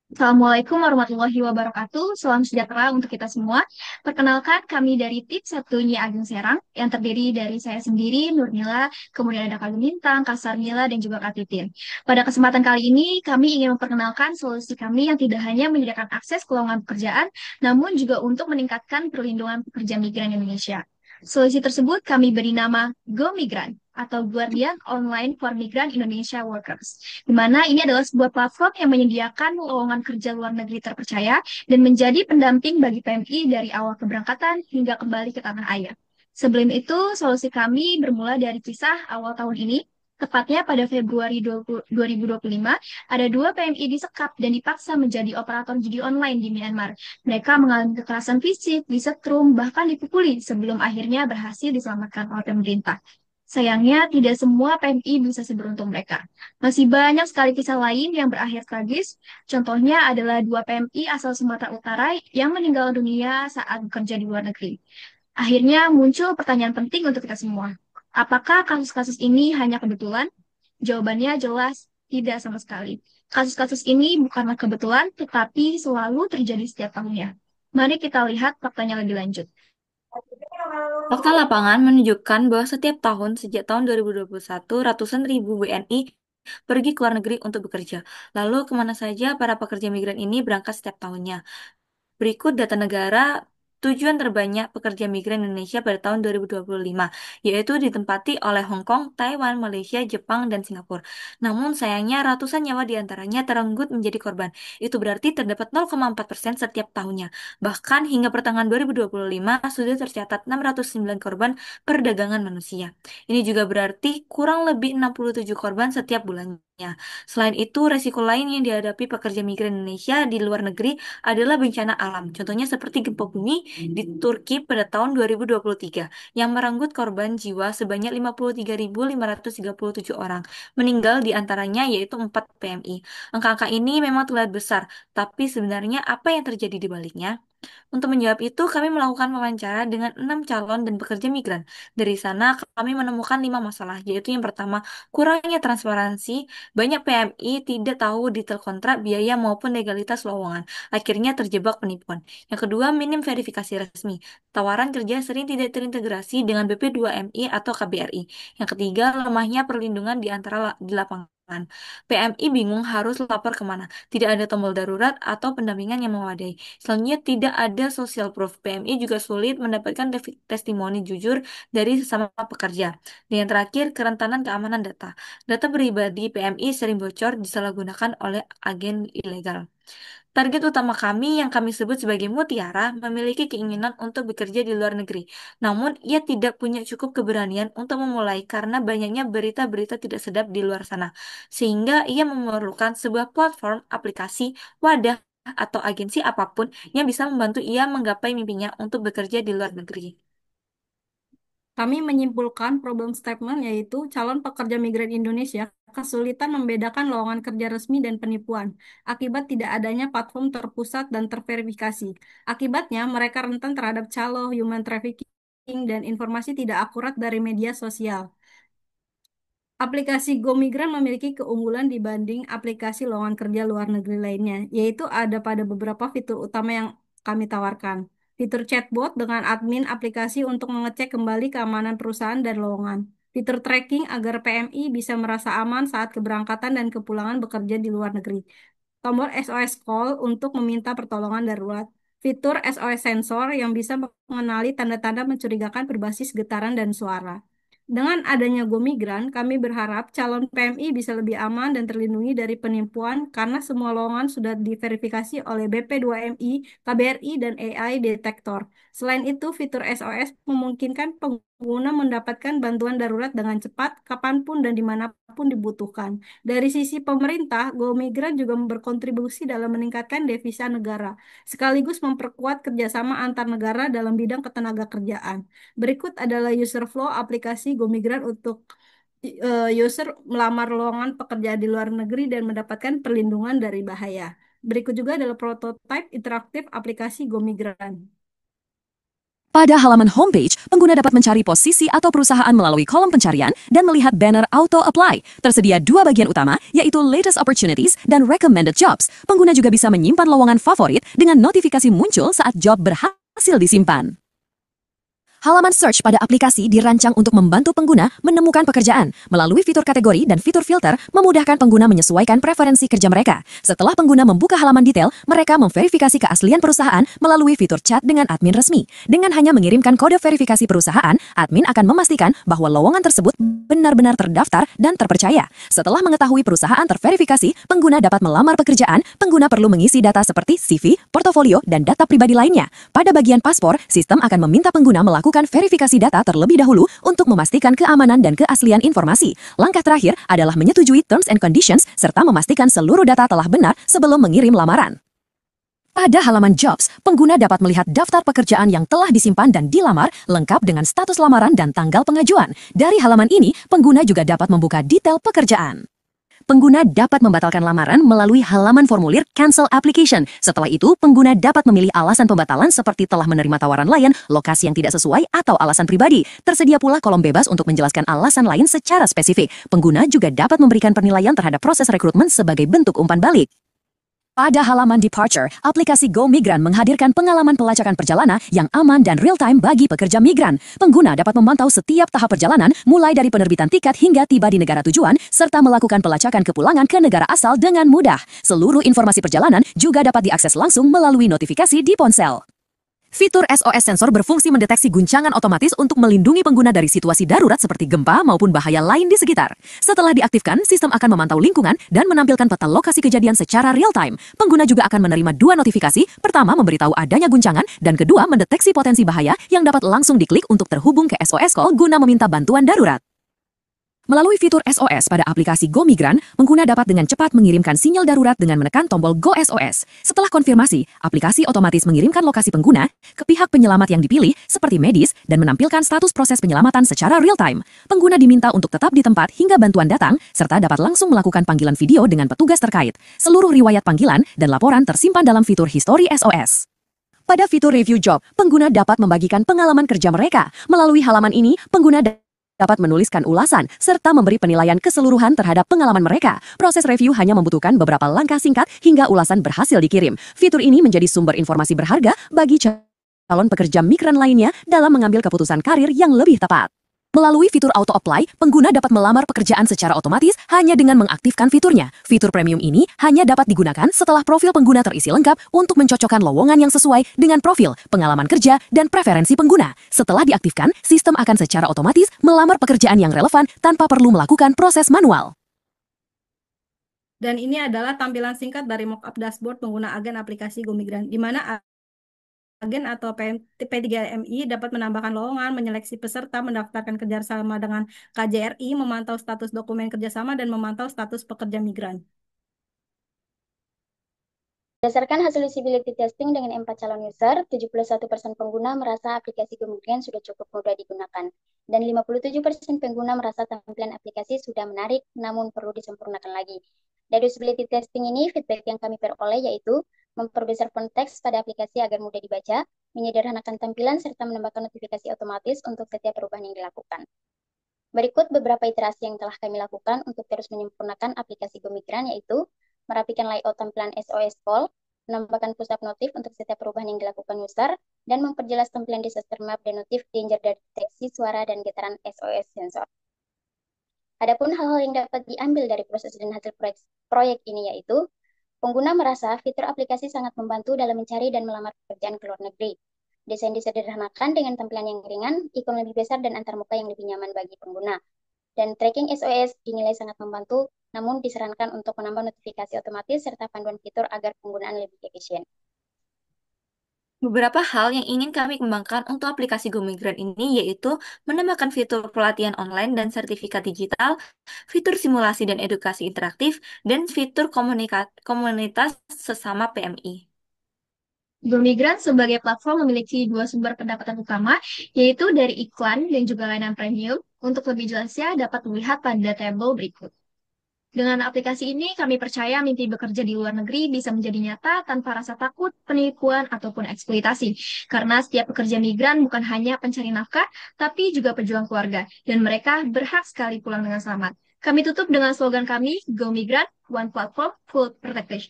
Assalamualaikum warahmatullahi wabarakatuh. Salam sejahtera untuk kita semua. Perkenalkan, kami dari tim Satunya Ageng Serang yang terdiri dari saya sendiri, Nurnila, kemudian ada Kak Lintang, Kak Sarmila, dan juga Kak Titin. Pada kesempatan kali ini, kami ingin memperkenalkan solusi kami yang tidak hanya menyediakan akses ke lowongan pekerjaan, namun juga untuk meningkatkan perlindungan pekerja migran Indonesia. Solusi tersebut kami beri nama Go Migran atau Guardian Online for Migrant Indonesia Workers, di mana ini adalah sebuah platform yang menyediakan lowongan kerja luar negeri terpercaya dan menjadi pendamping bagi PMI dari awal keberangkatan hingga kembali ke tanah air. Sebelum itu, solusi kami bermula dari kisah awal tahun ini. Tepatnya pada Februari 2025, ada dua PMI disekap dan dipaksa menjadi operator judi online di Myanmar. Mereka mengalami kekerasan fisik, disetrum, bahkan dipukuli sebelum akhirnya berhasil diselamatkan oleh pemerintah. Sayangnya, tidak semua PMI bisa seberuntung mereka. Masih banyak sekali kisah lain yang berakhir tragis. Contohnya adalah dua PMI asal Sumatera Utara yang meninggal dunia saat bekerja di luar negeri. Akhirnya muncul pertanyaan penting untuk kita semua. Apakah kasus-kasus ini hanya kebetulan? Jawabannya jelas tidak sama sekali. Kasus-kasus ini bukanlah kebetulan, tetapi selalu terjadi setiap tahunnya. Mari kita lihat faktanya lebih lanjut. Fakta lapangan menunjukkan bahwa setiap tahun sejak tahun 2021, ratusan ribu WNI pergi ke luar negeri untuk bekerja. Lalu kemana saja para pekerja migran ini berangkat setiap tahunnya? Berikut data negara tujuan terbanyak pekerja migran Indonesia pada tahun 2025, yaitu ditempati oleh Hong Kong, Taiwan, Malaysia, Jepang, dan Singapura. Namun sayangnya ratusan nyawa diantaranya terenggut menjadi korban. Itu berarti terdapat 0,4% setiap tahunnya. Bahkan hingga pertengahan 2025 sudah tercatat 609 korban perdagangan manusia. Ini juga berarti kurang lebih 67 korban setiap bulannya. Selain itu, resiko lain yang dihadapi pekerja migran Indonesia di luar negeri adalah bencana alam. Contohnya seperti gempa bumi di Turki pada tahun 2023 yang merenggut korban jiwa sebanyak 53.537 orang. Meninggal di antaranya yaitu 4 PMI. Angka-angka ini memang terlihat besar, tapi sebenarnya apa yang terjadi di baliknya? Untuk menjawab itu, kami melakukan wawancara dengan 6 calon dan pekerja migran. Dari sana, kami menemukan 5 masalah, yaitu yang pertama, kurangnya transparansi. Banyak PMI tidak tahu detail kontrak, biaya maupun legalitas lowongan. Akhirnya terjebak penipuan. Yang kedua, minim verifikasi resmi. Tawaran kerja sering tidak terintegrasi dengan BP2MI atau KBRI. Yang ketiga, lemahnya perlindungan di lapangan. PMI bingung harus lapor kemana. Tidak ada tombol darurat atau pendampingan yang memadai. Selanjutnya, tidak ada social proof. PMI juga sulit mendapatkan testimoni jujur dari sesama pekerja. Dan yang terakhir, kerentanan keamanan data. Data pribadi PMI sering bocor disalahgunakan oleh agen ilegal. Target utama kami yang kami sebut sebagai mutiara memiliki keinginan untuk bekerja di luar negeri. Namun, ia tidak punya cukup keberanian untuk memulai karena banyaknya berita-berita tidak sedap di luar sana. Sehingga ia memerlukan sebuah platform, aplikasi, wadah, atau agensi apapun yang bisa membantu ia menggapai mimpinya untuk bekerja di luar negeri. Kami menyimpulkan problem statement yaitu calon pekerja migran Indonesia kesulitan membedakan lowongan kerja resmi dan penipuan akibat tidak adanya platform terpusat dan terverifikasi. Akibatnya, mereka rentan terhadap calo, human trafficking, dan informasi tidak akurat dari media sosial. Aplikasi Go Migran memiliki keunggulan dibanding aplikasi lowongan kerja luar negeri lainnya, yaitu ada pada beberapa fitur utama yang kami tawarkan. Fitur chatbot dengan admin aplikasi untuk mengecek kembali keamanan perusahaan dan lowongan. Fitur tracking agar PMI bisa merasa aman saat keberangkatan dan kepulangan bekerja di luar negeri. Tombol SOS Call untuk meminta pertolongan darurat. Fitur SOS sensor yang bisa mengenali tanda-tanda mencurigakan berbasis getaran dan suara. Dengan adanya Go Migran, kami berharap calon PMI bisa lebih aman dan terlindungi dari penipuan karena semua lowongan sudah diverifikasi oleh BP2MI, KBRI, dan AI Detektor. Selain itu, fitur SOS memungkinkan pengguna mendapatkan bantuan darurat dengan cepat, kapanpun dan dimanapun dibutuhkan. Dari sisi pemerintah, Go Migran juga berkontribusi dalam meningkatkan devisa negara, sekaligus memperkuat kerjasama antar negara dalam bidang ketenaga kerjaan. Berikut adalah user flow aplikasi Go Migran untuk user melamar lowongan pekerjaan di luar negeri dan mendapatkan perlindungan dari bahaya. Berikut juga adalah prototipe interaktif aplikasi Go Migran. Pada halaman homepage, pengguna dapat mencari posisi atau perusahaan melalui kolom pencarian dan melihat banner Auto Apply. Tersedia dua bagian utama, yaitu Latest Opportunities dan Recommended Jobs. Pengguna juga bisa menyimpan lowongan favorit dengan notifikasi muncul saat job berhasil disimpan. Halaman search pada aplikasi dirancang untuk membantu pengguna menemukan pekerjaan. Melalui fitur kategori dan fitur filter, memudahkan pengguna menyesuaikan preferensi kerja mereka. Setelah pengguna membuka halaman detail, mereka memverifikasi keaslian perusahaan melalui fitur chat dengan admin resmi. Dengan hanya mengirimkan kode verifikasi perusahaan, admin akan memastikan bahwa lowongan tersebut benar-benar terdaftar dan terpercaya. Setelah mengetahui perusahaan terverifikasi, pengguna dapat melamar pekerjaan. Pengguna perlu mengisi data seperti CV, portofolio, dan data pribadi lainnya. Pada bagian paspor, sistem akan meminta pengguna melakukan verifikasi data terlebih dahulu untuk memastikan keamanan dan keaslian informasi. Langkah terakhir adalah menyetujui terms and conditions serta memastikan seluruh data telah benar sebelum mengirim lamaran. Pada halaman jobs, pengguna dapat melihat daftar pekerjaan yang telah disimpan dan dilamar lengkap dengan status lamaran dan tanggal pengajuan. Dari halaman ini, pengguna juga dapat membuka detail pekerjaan. Pengguna dapat membatalkan lamaran melalui halaman formulir Cancel Application. Setelah itu, pengguna dapat memilih alasan pembatalan seperti telah menerima tawaran lain, lokasi yang tidak sesuai, atau alasan pribadi. Tersedia pula kolom bebas untuk menjelaskan alasan lain secara spesifik. Pengguna juga dapat memberikan penilaian terhadap proses rekrutmen sebagai bentuk umpan balik. Pada halaman Departure, aplikasi Go Migran menghadirkan pengalaman pelacakan perjalanan yang aman dan real-time bagi pekerja migran. Pengguna dapat memantau setiap tahap perjalanan, mulai dari penerbitan tiket hingga tiba di negara tujuan, serta melakukan pelacakan kepulangan ke negara asal dengan mudah. Seluruh informasi perjalanan juga dapat diakses langsung melalui notifikasi di ponsel. Fitur SOS sensor berfungsi mendeteksi guncangan otomatis untuk melindungi pengguna dari situasi darurat seperti gempa maupun bahaya lain di sekitar. Setelah diaktifkan, sistem akan memantau lingkungan dan menampilkan peta lokasi kejadian secara real-time. Pengguna juga akan menerima dua notifikasi, pertama memberitahu adanya guncangan, dan kedua mendeteksi potensi bahaya yang dapat langsung diklik untuk terhubung ke SOS Call guna meminta bantuan darurat. Melalui fitur SOS pada aplikasi Go Migran, pengguna dapat dengan cepat mengirimkan sinyal darurat dengan menekan tombol Go SOS. Setelah konfirmasi, aplikasi otomatis mengirimkan lokasi pengguna ke pihak penyelamat yang dipilih, seperti medis, dan menampilkan status proses penyelamatan secara real-time. Pengguna diminta untuk tetap di tempat hingga bantuan datang, serta dapat langsung melakukan panggilan video dengan petugas terkait. Seluruh riwayat panggilan dan laporan tersimpan dalam fitur History SOS. Pada fitur Review Job, pengguna dapat membagikan pengalaman kerja mereka. Melalui halaman ini, pengguna dapat menuliskan ulasan serta memberi penilaian keseluruhan terhadap pengalaman mereka. Proses review hanya membutuhkan beberapa langkah singkat hingga ulasan berhasil dikirim. Fitur ini menjadi sumber informasi berharga bagi calon pekerja migran lainnya dalam mengambil keputusan karir yang lebih tepat. Melalui fitur Auto Apply, pengguna dapat melamar pekerjaan secara otomatis hanya dengan mengaktifkan fiturnya. Fitur premium ini hanya dapat digunakan setelah profil pengguna terisi lengkap untuk mencocokkan lowongan yang sesuai dengan profil, pengalaman kerja, dan preferensi pengguna. Setelah diaktifkan, sistem akan secara otomatis melamar pekerjaan yang relevan tanpa perlu melakukan proses manual. Dan ini adalah tampilan singkat dari mockup dashboard pengguna agen aplikasi Go Migran, di mana agen atau P3MI dapat menambahkan lowongan, menyeleksi peserta, mendaftarkan kerjasama dengan KJRI, memantau status dokumen kerjasama, dan memantau status pekerja migran. Berdasarkan hasil usability testing dengan 4 calon user, 71% pengguna merasa aplikasi Go Migran sudah cukup mudah digunakan, dan 57% pengguna merasa tampilan aplikasi sudah menarik, namun perlu disempurnakan lagi. Dari usability testing ini, feedback yang kami peroleh yaitu memperbesar font teks pada aplikasi agar mudah dibaca, menyederhanakan tampilan, serta menambahkan notifikasi otomatis untuk setiap perubahan yang dilakukan. Berikut beberapa iterasi yang telah kami lakukan untuk terus menyempurnakan aplikasi Go Migran, yaitu merapikan layout tampilan SOS Call, menambahkan push-up notif untuk setiap perubahan yang dilakukan user, dan memperjelas tampilan disaster map dan notif danger dari deteksi suara dan getaran SOS sensor. Adapun hal-hal yang dapat diambil dari proses dan hasil proyek ini yaitu, pengguna merasa fitur aplikasi sangat membantu dalam mencari dan melamar pekerjaan ke luar negeri. Desain disederhanakan dengan tampilan yang ringan, ikon lebih besar, dan antarmuka yang lebih nyaman bagi pengguna. Dan tracking SOS dinilai sangat membantu, namun disarankan untuk menambah notifikasi otomatis serta panduan fitur agar penggunaan lebih efisien. Beberapa hal yang ingin kami kembangkan untuk aplikasi Go Migran ini yaitu menambahkan fitur pelatihan online dan sertifikat digital, fitur simulasi dan edukasi interaktif, dan fitur komunitas sesama PMI. Go Migran sebagai platform memiliki dua sumber pendapatan utama, yaitu dari iklan dan juga layanan premium. Untuk lebih jelasnya dapat melihat pada tabel berikut. Dengan aplikasi ini, kami percaya mimpi bekerja di luar negeri bisa menjadi nyata tanpa rasa takut, penipuan, ataupun eksploitasi. Karena setiap pekerja migran bukan hanya pencari nafkah, tapi juga pejuang keluarga. Dan mereka berhak sekali pulang dengan selamat. Kami tutup dengan slogan kami, Go Migran, One Platform, Full Protection.